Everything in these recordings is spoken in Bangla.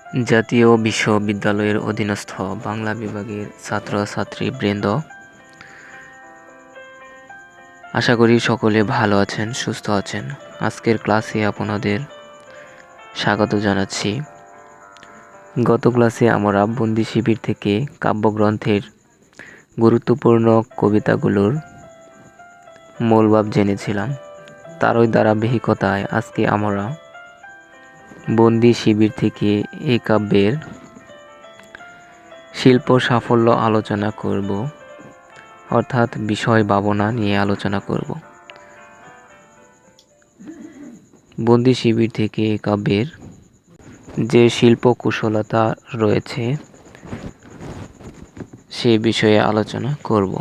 জাতীয় বিশ্ববিদ্যালয়ের অধীনস্থ বাংলা বিভাগের ছাত্রছাত্রীবৃন্দ, আশা করি সকলে ভালো আছেন, সুস্থ আছেন। আজকের ক্লাসে আপনাদের স্বাগত জানাচ্ছি। গত ক্লাসে আমরা বন্দি শিবির থেকে কাব্যগ্রন্থের গুরুত্বপূর্ণ কবিতাগুলোর মূলভাব জেনেছিলাম। তারই ধারাবাহিকতায় আজকে আমরা বন্দি শিবির থেকে এই কাব্যের শিল্প সাফল্য আলোচনা করব, অর্থাৎ বিষয় ভাবনা নিয়ে আলোচনা করব। বন্দি শিবির থেকে এই কাব্যের যে শিল্প কুশলতা রয়েছে সে বিষয়ে আলোচনা করব।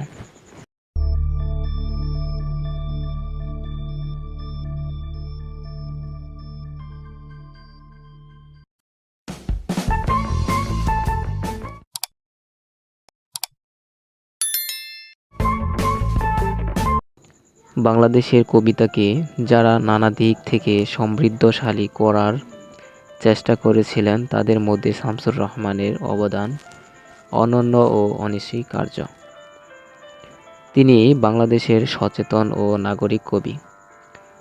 বাংলাদেশের কবিতাকে যারা নানা দিক থেকে সমৃদ্ধশালী করার চেষ্টা করেছিলেন তাদের মধ্যে শামসুর রহমানের অবদান অনন্য ও অনস্বীকার্য। তিনি বাংলাদেশের সচেতন ও নাগরিক কবি।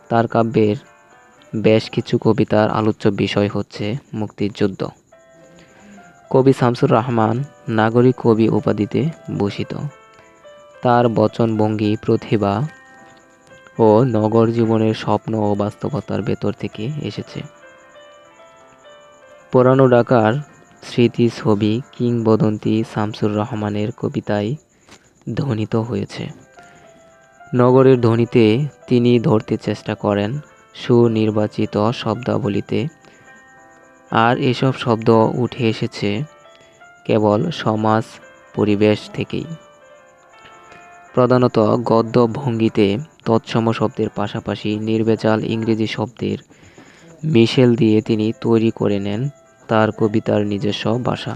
তার কাব্যের বেশ কিছু কবিতার আলোচ্য বিষয় হচ্ছে মুক্তিযুদ্ধ। কবি শামসুর রহমান নাগরিক কবি উপাধিতে ভূষিত। তার বচনভঙ্গি, প্রতিভা ও নগর জীবনের স্বপ্ন ও বাস্তবতার ভেতর থেকে এসেছে। পুরানো ঢাকার স্মৃতি, ছবি, কিংবদন্তি শামসুর রহমানের কবিতায় ধ্বনিত হয়েছে। নগরের ধ্বনিতে তিনি ধরতে চেষ্টা করেন সুনির্বাচিত শব্দাবলীতে, আর এসব শব্দ উঠে এসেছে কেবল সমাজ পরিবেশ থেকেই। প্রধানত গদ্য ভঙ্গিতে তৎসম শব্দের পাশাপাশি নির্ভেজাল ইংরেজি শব্দের মিশেল দিয়ে তিনি তৈরি করে নেন তার কবিতার নিজস্ব ভাষা,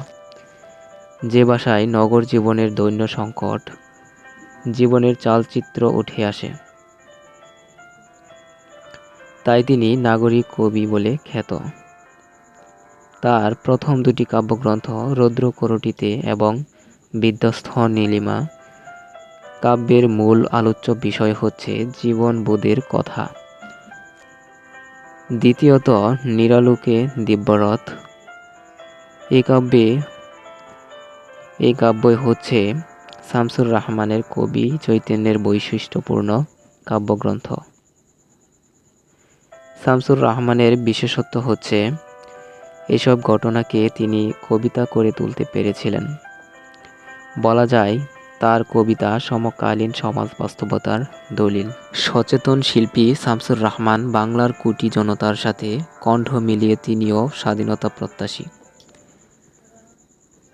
যে ভাষায় নগর জীবনের দৈন্য সংকট, জীবনের চালচিত্র উঠে আসে। তাই তিনি নাগরিক কবি বলে খ্যাত। তার প্রথম দুটি কাব্যগ্রন্থ রৌদ্রকরটিতে এবং বিধ্বস্ত নীলিমা কাব্যের মূল আলোচ্য বিষয় হচ্ছে জীবনবোধের কথা। দ্বিতীয়ত নিরালোকে দিব্যরথ এই কাব্যই হচ্ছে শামসুর রহমানের কবি চৈতন্যের বৈশিষ্ট্যপূর্ণ কাব্যগ্রন্থ। শামসুর রহমানের বিশেষত্ব হচ্ছে এসব ঘটনাকে তিনি কবিতা করে তুলতে পেরেছিলেন। বলা যায় তার কবিতা সমকালীন সমাজ বাস্তবতার দলিল। সচেতন শিল্পী শামসুর রহমান বাংলার কোটি জনতার সাথে কণ্ঠ মিলিয়ে তিনিও স্বাধীনতা প্রত্যাশী।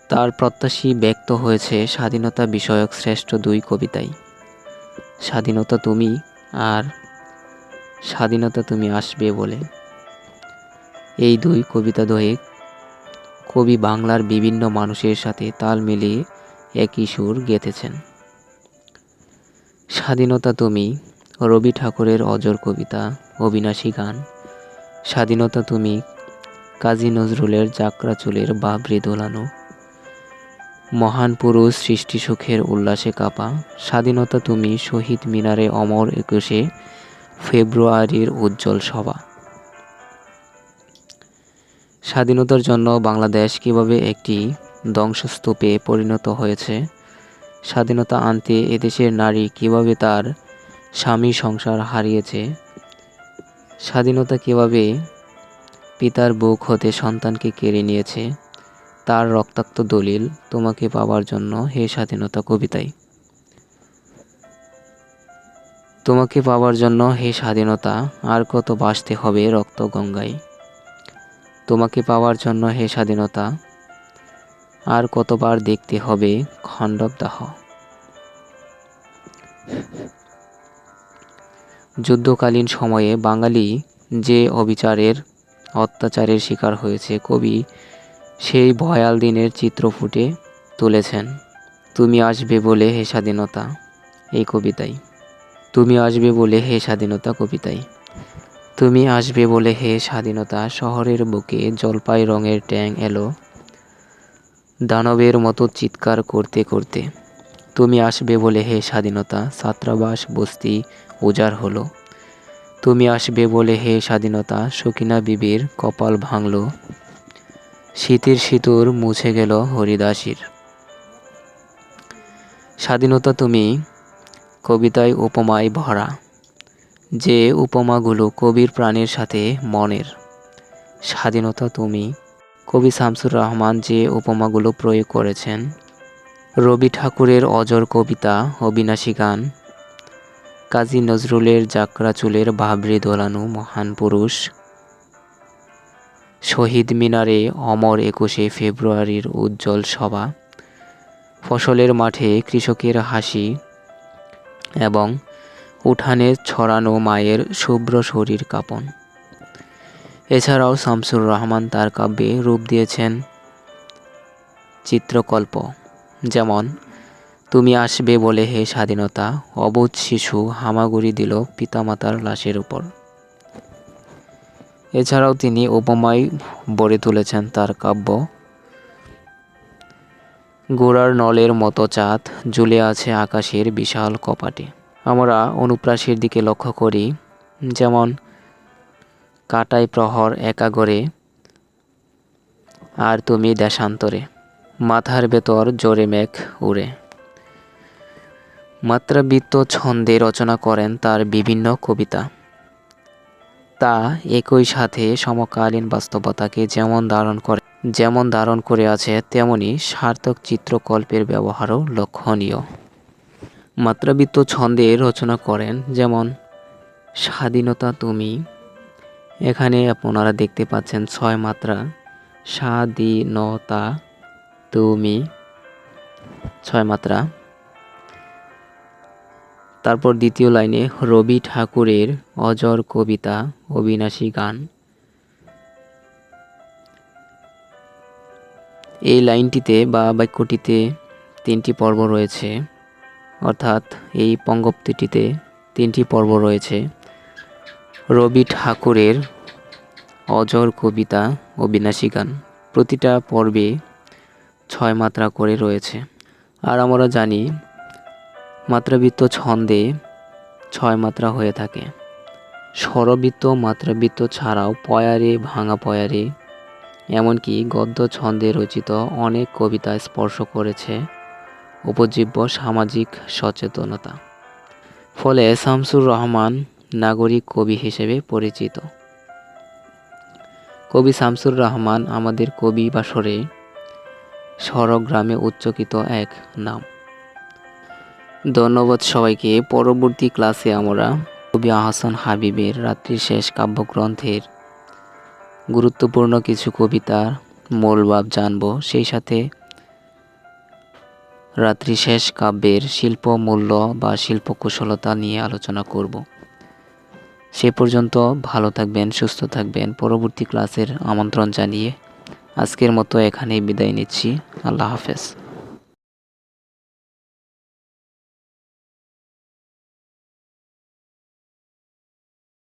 তার প্রত্যাশী ব্যক্ত হয়েছে স্বাধীনতা বিষয়ক শ্রেষ্ঠ দুই কবিতায়, স্বাধীনতা তুমি আর স্বাধীনতা তুমি আসবে বলে। এই দুই কবিতাদ্বয়ে কবি বাংলার বিভিন্ন মানুষের সাথে তাল মিলিয়ে একই সুর গেঁথেছেন। স্বাধীনতা তুমি রবি ঠাকুরের অজর কবিতা, অবিনাশী গান। স্বাধীনতা তুমি কাজী নজরুলের জাকরা চুলের বাবরি দোলানো, মহান পুরুষ সৃষ্টি সুখের উল্লাসে কাঁপা। স্বাধীনতা তুমি শহীদ মিনারে অমর 21শে ফেব্রুয়ারির উজ্জ্বল সভা। স্বাধীনতার জন্য বাংলাদেশ কিভাবে একটি ধ্বংসস্তূপে পরিণত হয়েছে, স্বাধীনতা আনতে এদেশের নারী কিভাবে তার স্বামী সংসার হারিয়েছে, স্বাধীনতা কিভাবে পিতার বুক হতে সন্তানকে কেড়ে নিয়েছে, তার রক্তাক্ত দলিল তোমাকে পাবার জন্য হে স্বাধীনতা কবিতায়। তোমাকে পাবার জন্য হে স্বাধীনতা আর কত ভাসতে হবে রক্ত গঙ্গায়। তোমাকে পাওয়ার জন্য হে স্বাধীনতা আর কতবার দেখতে হবে খণ্ডবদাহ। যুদ্ধকালীন সময়ে বাঙালি যে অবিচারের অত্যাচারের শিকার হয়েছে, কবি সেই ভয়াল দিনের চিত্র ফুটে তুলেছেন তুমি আসবে বলে হে স্বাধীনতা এই কবিতায়। তুমি আসবে বলে হে স্বাধীনতা কবিতায়। তুমি আসবে বলে হে স্বাধীনতা, শহরের বুকে জলপাই রঙের ট্যাং এলো দানবের মতো চিৎকার করতে করতে। তুমি আসবে বলে হে স্বাধীনতা, ছাত্রাবাস বস্তি উজাড় হলো। তুমি আসবে বলে হে স্বাধীনতা, সকিনা বিবির কপাল ভাঙল। শীতের সিঁদুর মুছে গেল হরিদাসীর। স্বাধীনতা তুমি কবিতায় উপমায় ভরা, যে উপমাগুলো কবির প্রাণের সাথে মনের। স্বাধীনতা তুমি কবি শামসুর রহমান যে উপমাগুলো প্রয়োগ করেছেন, রবি ঠাকুরের অজর কবিতা, অবিনাশী গান, কাজী নজরুলের জাকরা চুলের বাবরি দোলানো মহান পুরুষ, শহীদ মিনারে অমর ২১শে ফেব্রুয়ারির উজ্জ্বল সভা, ফসলের মাঠে কৃষকের হাসি এবং উঠানে ছড়ানো মায়ের শুভ্র শরীর কাঁপন। এছাড়াও শামসুর রহমান তার কাব্যে রূপ দিয়েছেন চিত্রকল্প, যেমন তুমি আসবে বলে হে স্বাধীনতা, অবুঝ শিশু হামাগুড়ি দিল পিতামাতার লাশের উপর। এছাড়াও তিনি উপমায় গড়ে তুলেছেন তার কাব্য, গোড়ার নলের মতো চাঁদ ঝুলে আছে আকাশের বিশাল কপাটে। আমরা অনুপ্রাসের দিকে লক্ষ্য করি, যেমন কাটায় প্রহর একা গড়ে আর তুমি দেশান্তরে, মাথার ভেতর জোরে মেঘ উড়ে। মাত্রাবৃত্ত ছন্দে রচনা করেন তার বিভিন্ন কবিতা। তা একই সাথে সমকালীন বাস্তবতাকে যেমন ধারণ করে আছে, তেমনি সার্থক চিত্রকল্পের ব্যবহারও লক্ষণীয়। মাত্রাবৃত্ত ছন্দে রচনা করেন, যেমন স্বাধীনতা তুমি, এখানে আপনারা দেখতে পাচ্ছেন ৬ মাত্রা, স্বাধীনতা তুমি ৬ মাত্রা। তারপর দ্বিতীয় লাইনে রবি ঠাকুরের অজর কবিতা, অবিনাশী গান, এই লাইনটিতে বা বাক্যটিতে ৩টি পর্ব রয়েছে, অর্থাৎ এই পঙ্গক্তিটিতে 3টি পর্ব রয়েছে। রবি ঠাকুরের অজর কবিতা, অবিনাশী গান, প্রতিটা পর্বে ৬ মাত্রা করে রয়েছে। আর আমরা জানি মাত্রাবৃত্ত ছন্দে ৬ মাত্রা হয়ে থাকে। স্বরবৃত্ত, মাত্রাবৃত্ত ছাড়াও পয়ারে, ভাঙা পয়ারে, এমনকি গদ্য ছন্দে রচিত অনেক কবিতা স্পর্শ করেছে উপজীব্য সামাজিক সচেতনতা। ফলে শামসুর রহমান নাগরিক কবি হিসেবে পরিচিত। কবি শামসুর রহমান আমাদের কবি বাসরে স্বরগ্রামে উচ্চকিত এক নাম। ধন্যবাদ সবাইকে। পরবর্তী ক্লাসে আমরা কবি আহসান হাবীবের রাত্রি শেষ কাব্যগ্রন্থের গুরুত্বপূর্ণ কিছু কবিতার মূল ভাব জানব, সেই সাথে রাত্রি শেষ কাব্যের শিল্প মূল্য বা শিল্পকুশলতা নিয়ে আলোচনা করব। সে পর্যন্ত ভালো থাকবেন, সুস্থ থাকবেন। পরবর্তী ক্লাসের আমন্ত্রণ জানিয়ে আজকের মতো এখানেই বিদায় নিচ্ছি। আল্লাহ হাফেজ।